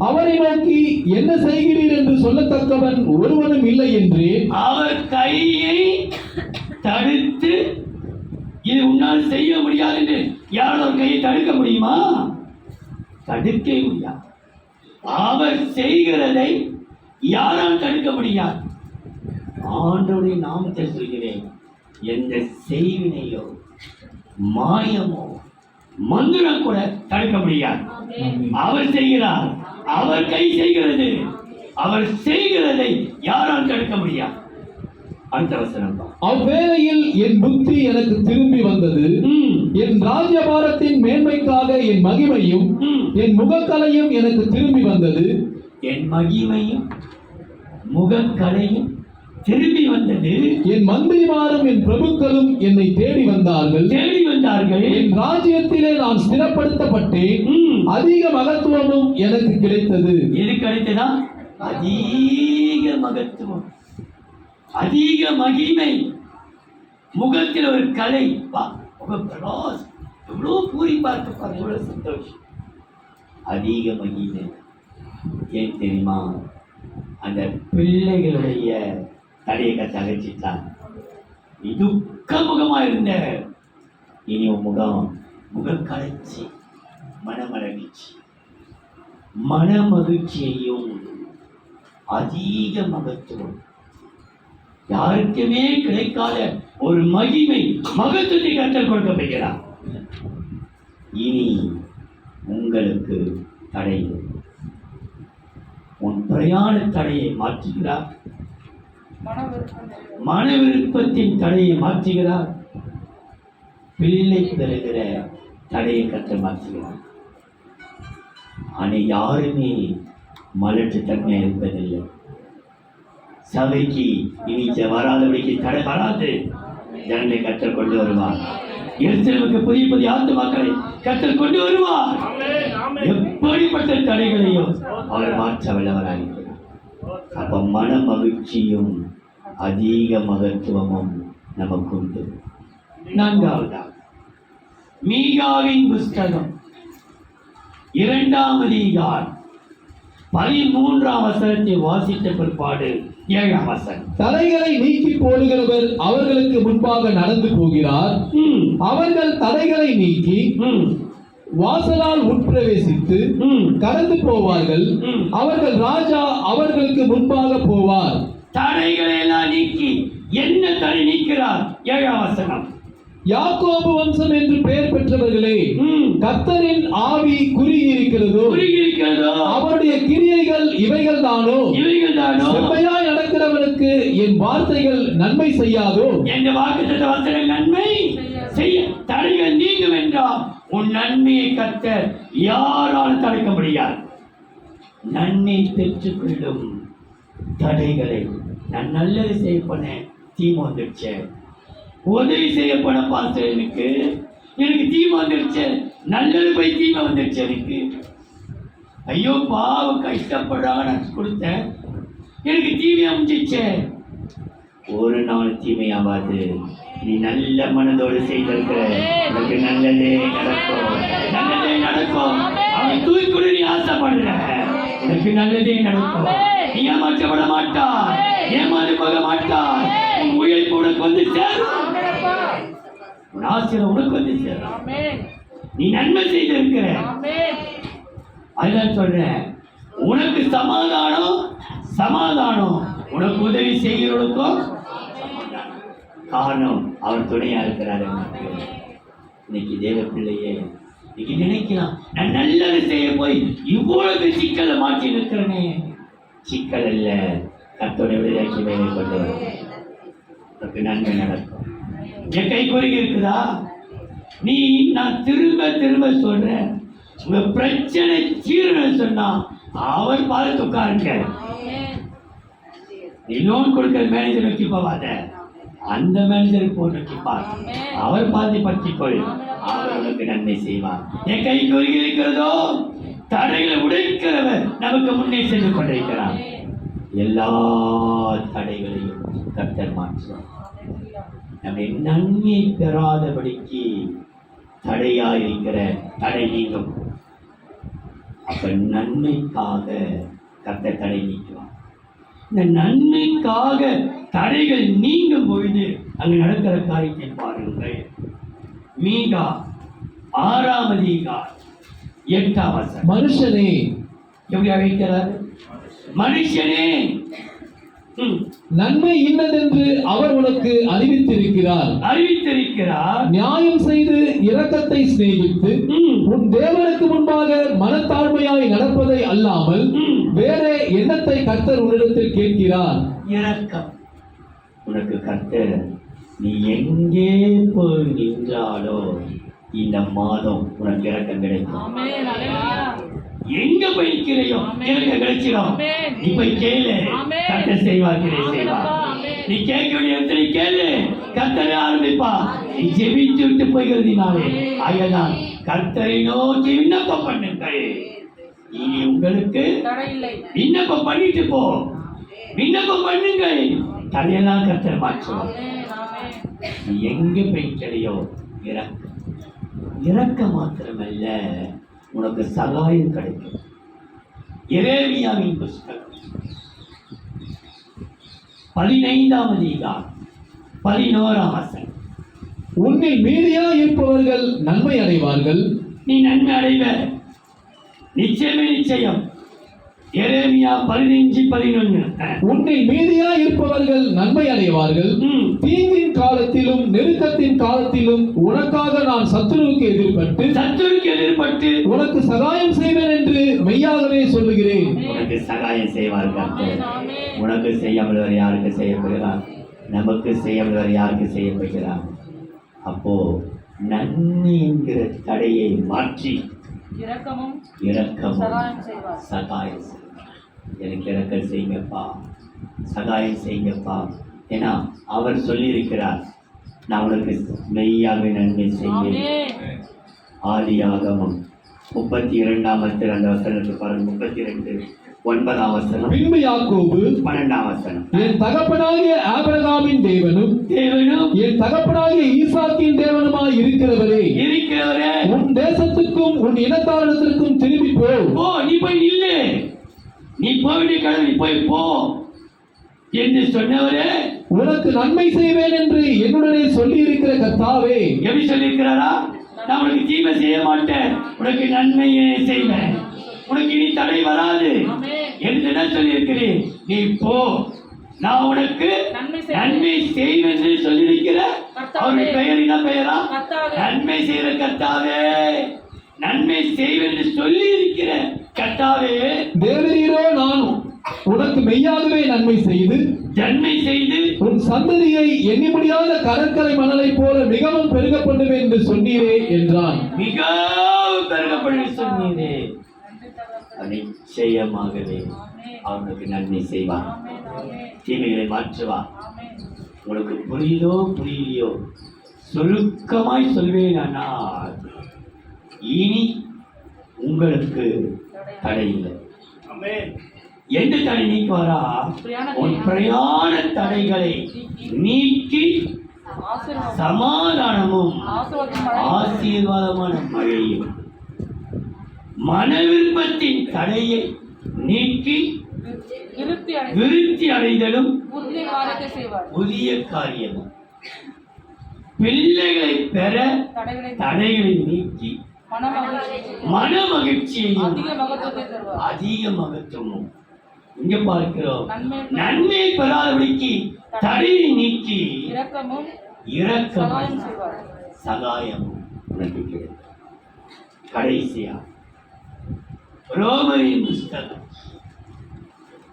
அவரை நோக்கி என்ன செய்கிறீர் என்று சொல்லத்தக்கவன் ஒருவனும் இல்லை என்று. அவர் கையை தடுத்து இது உன்னால் செய்ய முடியாது என்று யாராவது கையை தடுக்க முடியுமா? தடுக்க முடியாது. அவர் செய்கிறதை யாரால் தடுக்க முடியாது? ஆண்டவருடைய நாமத்தை சொல்கிறேன், எந்த செய்வினையோ மாயமோ மந்திரம் கூட தடுக்க முடியாது. அவர் செய்கிறார், அவர் கை செய்கிறது, அவர் செய்கிறதை யாரால் தடுக்க முடியாது. அடுத்த வசனம். அவ்வேளையில் என் புத்தி எனக்கு திரும்பி வந்தது. என் ராஜ்யபாரத்தின் மேன்மைக்காக என் மகிமையும் என் முகக்கலையும் எனக்கு திரும்பி வந்தது. என் மகிமையும் முகக்கலையும் திரும்பி வந்தது. என் மந்திரிமாரும் என் பிரபுக்களும் என்னை தேடி வந்தார்கள். என் ராஜ்யத்திலே நான் ஸ்திரப்படுத்தப்பட்டேன். அதிக மகத்துவமும் எனக்கு கிடைத்தது. எது கிடைத்ததா? அதிக மகத்துவம், அதிக மகிமை, முகத்தில் ஒரு கலை, எவ்வளோ பூரிப்பா இருப்பார், எவ்வளோ சந்தோஷம், அதிக மகிமை. ஏன் தெரியுமா? அந்த பிள்ளைகளுடைய தடையை கற்று அகற்றிட்டான். நீ துக்க முகமா இருந்த, இனி உன் முகக்கலைச்சி மனமகிழ்ச்சி, மனமகிழ்ச்சியையும் அதிக மகத்துவம் யாருக்குமே கிடைக்காத ஒரு மகிமை மகத்துவத்தை கர்த்தர் கொடுக்க போகிறார். இனி உங்களுக்கு தடை, உன் பிரயாண தடையை மாற்றுகிறார், மன விருப்பத்தின் தடையை மாற்றுகிறார், பிள்ளை பெறுகிற தடையை கர்த்தர் மாற்றுகிறார். ஆனால் யாருமே மலட்டு தன்மையாக இருப்பதில்லை. சபைக்கு இனி வராதபடிக்கு தடை வராது. ஜனங்களை கர்த்தர் கொண்டு வருவார். எருசலேமுக்கு புதிய புதிய ஆத்துமாக்களை கர்த்தர் கொண்டு வருவார். எப்படிப்பட்ட தடைகளையும் அவர் மாற்ற வல்லவராகிறார். அப்ப மன மகிழ்ச்சியும் அதிக மகத்துவமும் நமக்கு உண்டு. நான்காவதாக மீகாவின் புஸ்தகம் 2ஆம் அதிகாரம் 13ஆம் வசனத்தை வாசித்த பிற்பாடு 7ஆம் வசனம். தடைகளை நீக்கி போடுகிறவர் அவர்களுக்கு முன்பாக நடந்து போகிறார். அவர்கள் தடைகளை நீக்கி வாசலால் உட்பிரவேசித்து கடந்து போவார்கள். அவர்கள் ராஜா அவர்களுக்கு முன்பாக போவார். தடைகளை எல்லாம் நீக்கி என்ன தடை நீக்கிறார்? 7ஆம் வசனம். யாக்கோபு வம்சம் என்று பெயர் பெற்றவர்களே, கர்த்தரின் ஆவி குறுகியிருக்கிறதோ, அவருடைய கிரியைகள் இவைகள் தானோ, செம்மையாய் நடக்கிறவனுக்கு என் வார்த்தைகள் நன்மை செய்யாதோ. என் வாக்குத்தத்த வார்த்தைகள் நன்மை செய்ய தடைகள் நீங்கும் என்றால் உன் நன்மையை கர்த்தர் யாரால் தடுக்க முடியாது. நன்மை பெற்றுக்கொள்ளும் தடைகளை நான் நல்லது செய்ய போனேன், தீமை வந்துடுச்சு. உதவி செய்ய போன பாஸ்டர் எனக்கு தீமை வந்துடுச்சு, நல்லது போய் தீமை வந்துடுச்சு. எனக்கு ஐயோ பாவம் கஷ்டப்படாம நான் கொடுத்தேன், எனக்கு தீமை அமைஞ்சிச்சு. ஒரு நாள் தீமையாவாது. நீ நல்ல மனதோடு செய்திருக்கிற உனக்கு நல்லதே நடக்கும், நல்லதே நடக்கும். அவனை தூக்கி நீ ஆசைப்படுற, உனக்கு நல்லதே நடக்கும். நீ ஏமாற்றப்பட மாட்டாய், ஏமாறு போக மாட்டாய். உன் உழைப்பு உனக்கு வந்து சேரும், உன் ஆசிரியர் உனக்கு வந்து சேரும். நீ நன்மை செய்திருக்கிற, அதுதான் சொல்றேன். உனக்கு சமாதானம், சமாதானம் உனக்கு உதவி செய்கிறவனுக்கும் சமாதானம். காரணம் அவர் துணையா இருக்கிறாரு. இன்னைக்கு தேவ பிள்ளையே, இன்னைக்கு நினைக்கலாம் நான் நல்லது செய்ய போய் இவ்வளவு சிக்கலை மாற்றி நிற்கிறேனே. சிக்கல் அல்ல, கர்த்தருடைய விடுதலைக்கு மேலே கொண்டு வரும். உனக்கு நன்மை நடக்கும். என் கை குறுகி இருக்குதா? நான் திரும்ப திரும்ப சொல்றேன், உங்க பிரச்சனை தீரணும்னு சொன்னா அவர் பார்த்து உட்காருங்க. நீ லோன் கொடுக்கிற மேனேஜர் நோக்கி போவாத, அந்த மேனேஜருக்கு போய் நோக்கி பார். அவர் பார்த்து பற்றிக்கொள், அவர் உனக்கு நன்மை செய்வார். என் கை குறுகி இருக்கிறதோ, தடைகளை உடைக்கிறவர் நமக்கு முன்னே சென்று கொண்டிருக்கிறார். எல்லா தடைகளையும் கர்த்தர் மாற்றுவார். நம்மை நன்மை பெறாதபடிக்கு தடையா இருக்கிற தடை நீங்கும். அப்ப நன்மைக்காக கர்த்தர் தடை நீக்குவார். இந்த நன்மைக்காக தடைகள் நீங்கும் பொழுது அங்கு நடக்கிற காரியத்தை பாருங்கள். மீகா 6ஆம் அதிகாரம் 8ஆம் வசனம். மனுஷனே, எப்படி அழைக்கிறார்? மனுஷனே, நன்மை இன்னதென்று அவர் உனக்கு அறிவித்திருக்கிறார். நியாயம் செய்து இரக்கத்தை சிநேகித்து உன் தேவனுக்கு முன்பாக மனத்தாழ்மையாய் நடப்பதை அல்லாமல் வேற எண்ணத்தை கர்த்தர் உன்னிடத்தில் கேட்கிறார். இரக்கம் உனக்கு கர்த்தர், நீ எங்கே போய் நின்றாலோ இந்த மாதம் உனக்கு இரக்கம் கிடைக்கும். எங்க போய் நிற்கிறையோ எனக்கு கிடைச்சிடும். நீ போய் கேளு, கர்த்தர் செய்வார், செய்வார். நீ கேட்க வேண்டிய இடத்துல கேளு, கர்த்தரை ஆரம்பிப்பா. நீ ஜெபித்து விட்டு போய்கிறதுனாலே ஆயதான் கர்த்தரை நோக்கி விண்ணப்பம் பண்ணுங்கள். இனி உங்களுக்கு விண்ணப்பம் பண்ணிட்டு போ, விண்ணப்பம் பண்ணுங்கள். தடையெல்லாம் கர்த்தர் மாற்றுவார். நீ எங்க போய் கிடையோ இறக்க, இறக்க மாத்திரமல்ல உனக்கு சகாயம் கிடைக்கும். எரேமியாவின் புஸ்தகம் 15ஆம் அதிகாரம் 11ஆம் வசனம். உன்னில் மீதியா இருப்பவர்கள் நன்மை அடைவார்கள். நீ நன்மை அடைவ, நிச்சயமே நிச்சயம். எரேமியா 15:11. உன்னில் மீதியாய் இருப்பவர்கள் நன்மை அடைவார்கள். தீங்கின் காலத்திலும் நெருக்கத்தின் காலத்திலும் உனக்காக நான் சத்துருவுக்கு எதிர்பட்டு உனக்கு சகாயம் செய்வேன் என்று மெய்யாகவே சொல்லுகிறேன். உனக்கு சகாயம் செய்வார் கர்த்தர். உனக்கு செய்யாமல் வேறு யாருக்கு செய்ய போகிறார்? நமக்கு செய்யாமல் வேறு யாருக்கு செய்ய போகிறார்? அப்போ நன்மை என்கிற தடையை மாற்றி இரக்கமும் சகாயம் செய்வார். எனக்கு இரக்கம் செய்யுங்கப்பா, சகாயம் செய்யுங்கப்பா. ஏன்னா அவர் சொல்லியிருக்கிறார், நான் உனக்கு மெய்யாக நன்மை செய்வேன். ஆதியாகமம் 32:2 பாருங்க. 32:9. பின்பு யாக்கோபு 12. என் தகப்பனாகிய ஆபிரகாமின் தேவனும் என் தகப்பனாகிய ஈசாக்கின் தேவனுமாய் இருக்கிறவரே, உன் தேசத்துக்கும் உன் இனத்தாரிடத்திற்கும் திரும்பி போ. நீ போய் நில்லு, நீ போக வேண்டிய கடவுள், நீ போய் போ என்று சொன்னவரே, உனக்கு நன்மை செய்வேன் என்று என்னுடனே சொல்லி இருக்கிற கர்த்தாவே. எப்படி சொல்லியிருக்கிறாரா? நான் உனக்கு தீமை செய்ய மாட்டேன், உனக்கு நன்மையே செய்வேன், உனக்கு இனி தடை வராது என்று என்ன சொல்லியிருக்கிறேன்? நீ போ, நான் உனக்கு நன்மை செய்வேன் என்று சொல்லியிருக்கிற அவருடைய பெயர் என்ன பெயரா? நன்மை செய்கிற கர்த்தாவே, நன்மை செய்வேன் என்று சொல்லி இருக்கிற கர்த்தாவே. தேவரீரோ நான் உனக்கு மெய்யாகவே நன்மை செய்து உன் சந்ததியை எண்ணி முடியாத கடற்கரை மணலை போல மிகவும் பெருக பண்ணுவேன் என்று சொன்னீரே என்றான். மிகவும் பெருக பண்ணி சொன்னீரே, நிச்சயமாகவே அவனுக்கு நன்மை செய்வார், தீமைகளை மாற்றுவார். உங்களுக்கு புரியுதோ புரியலையோ, சுருக்கமாய் சொல்வேன். ஆனால் இனி உங்களுக்கு தடை இல்லை. எந்த தடை நீக்குவாரா? உன் பிரயாண தடைகளை நீக்கி சமாதானமும் ஆசீர்வாதமான மழையும், மன விருப்பத்தின் தடையை நீக்கி விருத்தி அடைதலும் புதிய காரியமும், பிள்ளைகளை பெற தடைகளை நீக்கி மன மகிழ்ச்சியையும் அதிக மகத்துவமும். இங்க பார்க்கிறோம், நன்மை பெறாதபடிக்கு தடையை நீக்கி இரக்கமும் சகாயமும் உனக்கு கிடைக்கும். கடைசியா ரோமரின் புஸ்தகம்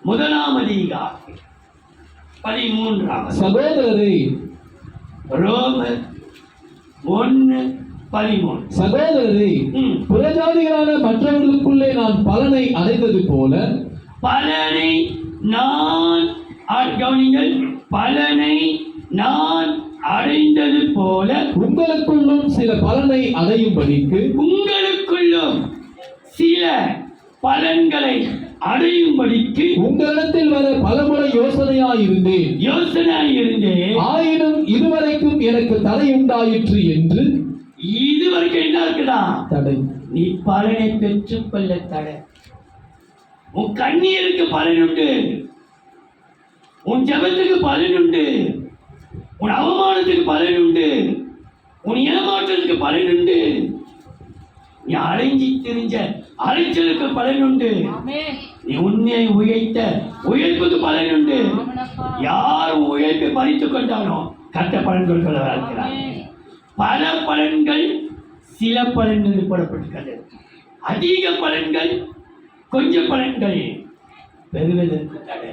1:13. சகோதரரே, ரோமர் 1:13. சகோதரரே, புறஜாதிகளான மற்றவர்களுக்குள்ளே நான் பலனை அடைந்தது போல பலனை நான் அடைந்தது போல உங்களுக்குள்ளும் சில பலனை அடையும்படிக்கு உங்களிடத்தில் வர பலமுறை யோசனையாயிருந்தேன். ஆயினும் இதுவரைக்கும் எனக்கு தடை உண்டாயிற்று என்று. இதுவரைக்கும் என்ன இருக்குதா? தடை. நீ பலனை பெற்றுக்கொள்ள தடை. உன் கண்ணீருக்கு பலன் உண்டு, உன் ஜபத்துக்கு பலன் உண்டு, உன் அவமானத்துக்கு பலன் உண்டு, உன் ஏமாற்றத்துக்கு பலன் உண்டு, நீ அலைஞ்சி திரிஞ்ச அலைச்சலுக்கு பலன் உண்டு, நீ உண்மையை உழைத்த உழைப்புக்கு பலன் உண்டு. யாரும் உழைப்பை பறித்துக் கொண்டாலும் கட்ட பலன் கொடுக்கிறார். பல பலன்கள், சில பலன்கள் போடப்பட்டிருக்கிறது. அதிக பலன்கள், கொஞ்சம் பலன்கள் பெறுவதற்கு தடை.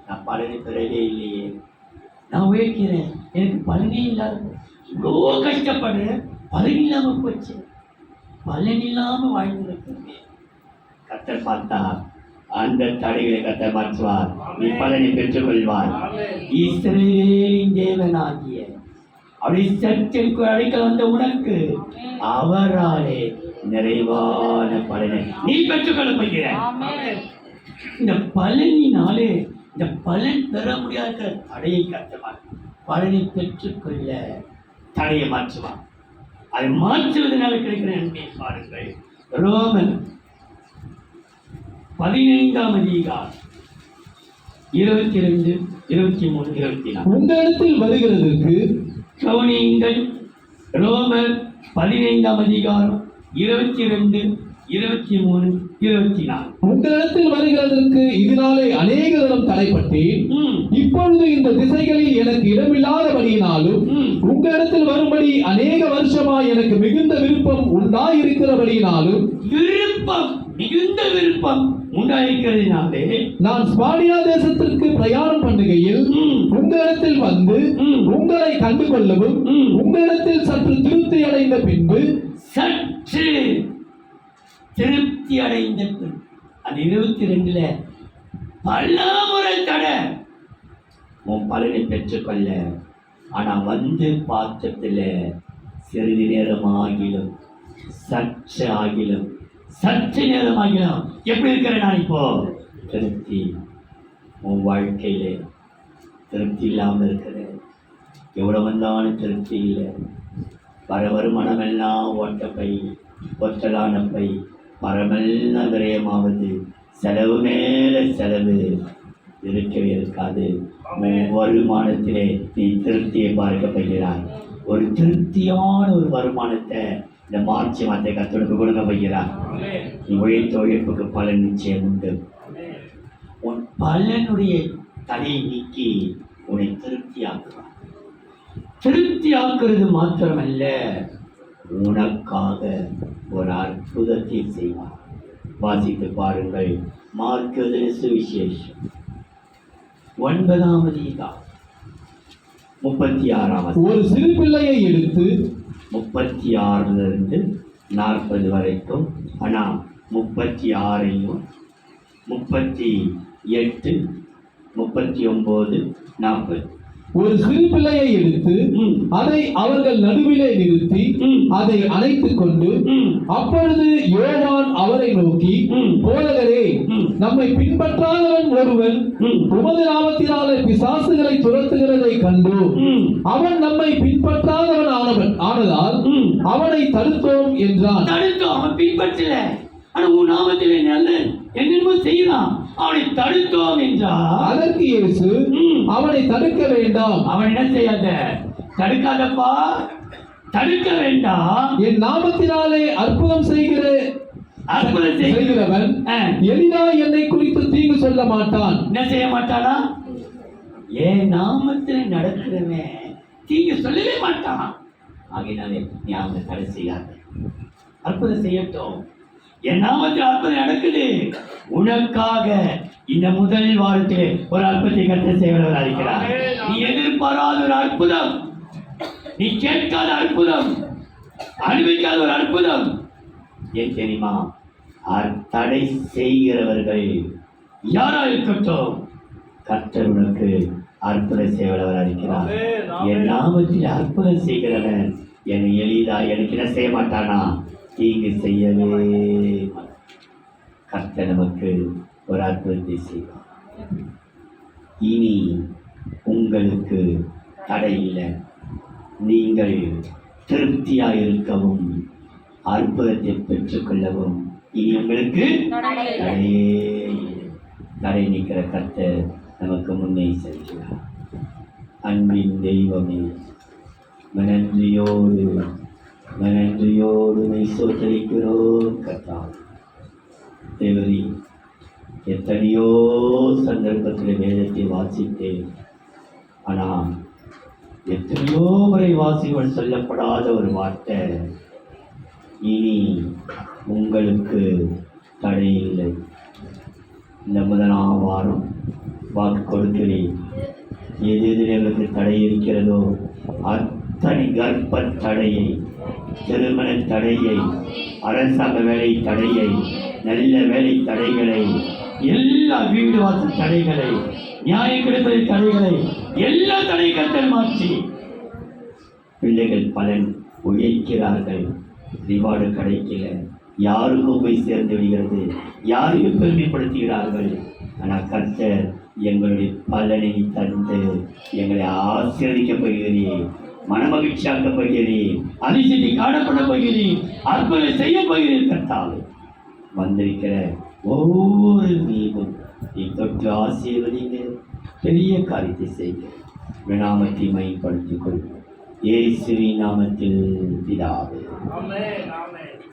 நான் பலனை பெறவே இல்லையே, நான் உழைக்கிறேன், எனக்கு பலனே இல்லாத, இவ்வளோ கஷ்டப்படுறேன், பலன் இல்லாமல் போச்சு, பலன் இல்லாமல் வாழ்ந்திருக்கிறேன். கர்த்தர் பார்த்தா அந்த தடைகளை கர்த்தர் மாற்றுவார், நீ பலனை பெற்றுக்கொள்வார். இஸ்ரவேலின் தேவனாகிய அவருடைய சத்திற்கு அழைக்க வந்த உனக்கு அவராலே நிறைவான பலனை நீ பெற்றுக்கொள்ள போகிறாய். இந்த பலனினாலே இந்த பலன் பெற முடியாத தடையை கட்டுவார். பலனை பெற்றுக்கொள்ள தடையை மாற்றுவார். அதை மாற்றுவதனால கிடைக்கிற நன்மை பாருங்கள். ரோமன் 15:22, 23, 24. உங்களிடத்தில் வருகிறதற்கு கவனியுங்கள். ரோமர் 15:22, 23, 24. உங்களிடத்தில் வருகிறதற்கு இதனாலே அநேக தரம் தடைப்பட்டேன். இப்பொழுது இந்த திசைகளில் எனக்கு இடமில்லாதபடியினாலும் உங்களிடத்தில் வரும்படி அநேக வருஷமாய் எனக்கு மிகுந்த விருப்பம் உண்டாயிருக்கிறபடியினாலும் மிகுந்த விருப்பம் உண்டாயிருக்கிறதினாலே நான் ஸ்பானியா தேசத்திற்கு பிரயாணம் பண்ணுகையில் உங்களிடத்தில் வந்து உங்களை கண்டு கொள்ளவும் உங்களிடத்தில் சற்று திருப்தி அடைந்த பின்பு அந்த 22ல பல முறை தடை உன் பலனை பெற்றுக்கொள்ள. ஆனா வந்து பார்த்ததுல சிறிது நேரம் ஆகிலும் சற்று நேரம் ஆகிலும் எப்படி இருக்கிற நான் இப்போ திருப்தி. உன் வாழ்க்கையில திருப்தி இல்லாமல் இருக்கிற, எவ்வளவு வந்தாலும் திருப்தி இல்லை. வருமானமெல்லாம் ஓட்டப்பை, ஒற்றலான பை, மரமெல்லாம் விரயமாவது, செலவு மேல செலவு, இருக்கவே இருக்காது. வருமானத்திலே நீ திருப்தியை பார்க்க போகிறாய். ஒரு திருப்தியான ஒரு வருமானத்தை இந்த மார்ச் மாதத்தை கத்தோடுக்கு கொடுக்க போகிறார். நீ உழைத்த உழைப்புக்கு பலன் நிச்சயம் உண்டு. உன் பலனுடைய தடையை நீக்கி உன்னை திருப்தியாக்குவார். திருப்தியாக்குறது மாத்திரமல்ல, உனக்காக ஒரு அற்புதத்தை செய்வார். வாசித்து பாருங்கள். மார்க்கு சுவிசேஷம் 9ஆம் அதிகாரம் 36. ஒரு சிறு பிள்ளையை எடுத்து 36 40 வரைக்கும். ஆனா 36 38 39 40. ஒரு சிறு பிள்ளையை எடுத்து அதை அவர்கள் நடுவிலே நிறுத்தி அதை அணைத்துக் கொண்டு, அப்பொழுது யோவான் அவரை நோக்கி, போதகரே, நம்மை பின்பற்றாதவன் ஒருவன் உமது நாமத்தினாலே பிசாசுகளை துரத்துகிறதை கண்டு அவன் நம்மை பின்பற்றாதவன் ஆனதால் அவனை தடுத்தோம் என்றான். அவன் பின்பற்றல, ஆனா உன் நாமத்திலே என்னென்னமோ செய்யலாம், அவனை தடுத்தோம் என்றார். அதற்கு இயேசு, அவனை தடுக்க வேண்டாம். அவன் என்ன செய்யாத, தடுக்காதப்பா, தடுக்க வேண்டாம். என் நாமத்தினாலே அற்புதம் செய்கிறவன் எளிதா என்னை குறித்து தீங்கு சொல்ல மாட்டான். என்ன செய்ய மாட்டானா? என் நாமத்தில் நடக்கிறவன் தீங்கு சொல்லவே மாட்டான். ஆகினாலே நீ அவனை தடை செய்யாத. அற்புதம் செய்யட்டும். என் நாமத்தில் அற்புதம் நடக்குது. உனக்காக இந்த முதல் வாரத்திலே ஒரு அற்புதத்தை கர்த்தர் செய்வதாக இருக்கிறார். நீ எதிர்பாராத ஒரு அற்புதம், நீ கேட்காத அற்புதம், அனுபவிக்காத ஒரு அற்புதம். ஏன் தெரியுமா? தடை செய்கிறவர்கள் யாரா இருக்கட்டும், கர்த்தர் உனக்கு அற்புதம் செய்வதாக இருக்கிறார். என் நாமத்தில் அற்புதம் செய்கிறவன் என்னை எளிதா எனக்கு என்ன செய்ய மாட்டானா? தீங்கு செய்யவே. கர்த்தர் நமக்கு ஒரு அற்புதத்தை செய்வார். இனி உங்களுக்கு தடை இல்லை. நீங்கள் திருப்தியாக இருக்கவும் அற்புதத்தை பெற்றுக்கொள்ளவும் இனி உங்களுக்கு தடை நிற்கிற கர்த்தர் நமக்கு முன்னே செல்கிறார். அன்பின் தெய்வமே, மனன்றியோடு சோதரிக்கிறோம் கர்த்தாவே. தேவரே, எத்தனையோ சந்தர்ப்பத்தில் வேதத்தை வாசித்தேன். ஆனால் எத்தனையோ முறை வாசிகள் சொல்லப்படாத ஒரு வார்த்தை, இனி உங்களுக்கு தடை இல்லை. இந்த முதலாம் வாரம் வாக்கு கொடுக்கிறேன். எது எங்களுக்கு தடை இருக்கிறதோ அத்தனை கர்ப்ப தடையை, திருமண தடையை, அரசாங்க வேலை தடையை, நல்ல வேலை தடைகளை, எல்லா வீடு வாசல் தடைகளை, நியாயம் கிடைப்பது தடைகளை, எல்லா தடை கர்த்தர் மாற்றி பிள்ளைகள் பலன் உழைக்கிறார்கள். ரிவார்டு கிடைக்கல, யாருக்கும் போய் சேர்ந்து விடுகிறது, யாரையும் பெருமைப்படுத்துகிறார்கள். ஆனால் கர்த்தர் எங்களுடைய பலனை தந்து எங்களை ஆசீர்வதிக்கப் போகிறீர், மனமகிழ்ச்சியாக்கப் போகிறீர், அதிசயத்தை காணப்பட போகிறீர், அற்புதம் செய்ய போகிறீர். கர்த்தாவே, வந்திருக்கிற ஒவ்வொரு மீதும் நீ தொட்டு ஆசீர்வதிங்க, பெரிய காரியத்தை செய்ய நாமத்தை மைப்படுத்திக் கொள்வோம். இயேசுவின் நாமத்தில் பிதாவே.